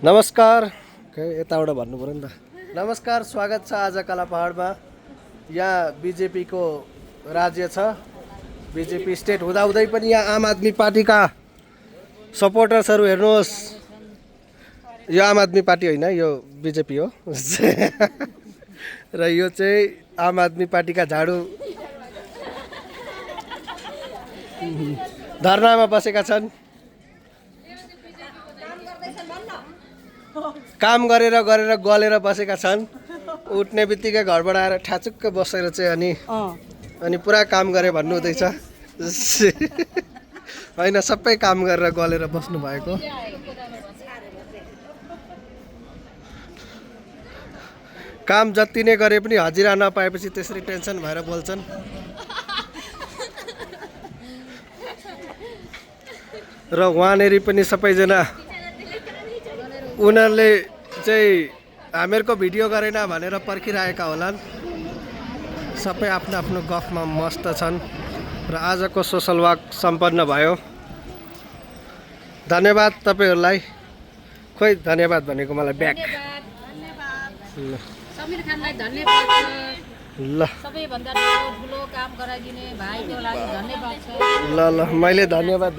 नमस्कार यताबाट भन्नु पर्यो नि त। नमस्कार, स्वागत छ आज काला पहाडमा। यहाँ बिजेपीको राज्य छ, बिजेपी स्टेट हुँदाहुँदै पनि यहाँ आम आदमी पार्टीका सपोर्टर्सहरू हेर्नुहोस्। यो आम आदमी पार्टी होइन, यो बिजेपी हो र यो चाहिँ आम आदमी पार्टीका झाडु धरनामा बसेका छन्। काम गरेर गलेर बसेका छन्। उठ्ने बित्तिकै घरबाट आएर ठाचुक्क बसेर चाहिँ अनि पुरा काम गरे भन्नु हुँदैछ होइन, सबै काम गरेर गलेर बस्नु भएको। काम जति नै गरे पनि हजिरा नपाएपछि त्यसरी टेन्सन भएर बोल्छन्। र उहाँनेरि पनि सबैजना उनीहरूले चाहिँ हामीहरूको भिडियो गरेन भनेर पर्खिरहेका होलान्। सबै आफ्नो आफ्नो गफमा मस्त छन् र आजको सोसल वाक सम्पन्न भयो। धन्यवाद तपाईँहरूलाई। खोइ धन्यवाद भनेको मलाई ब्याक। समीर खानलाई धन्यवाद छ। ल सबैभन्दा ठुलो काम गराइदिने भाइको लागि धन्यवाद छ। ल मैले धन्यवाद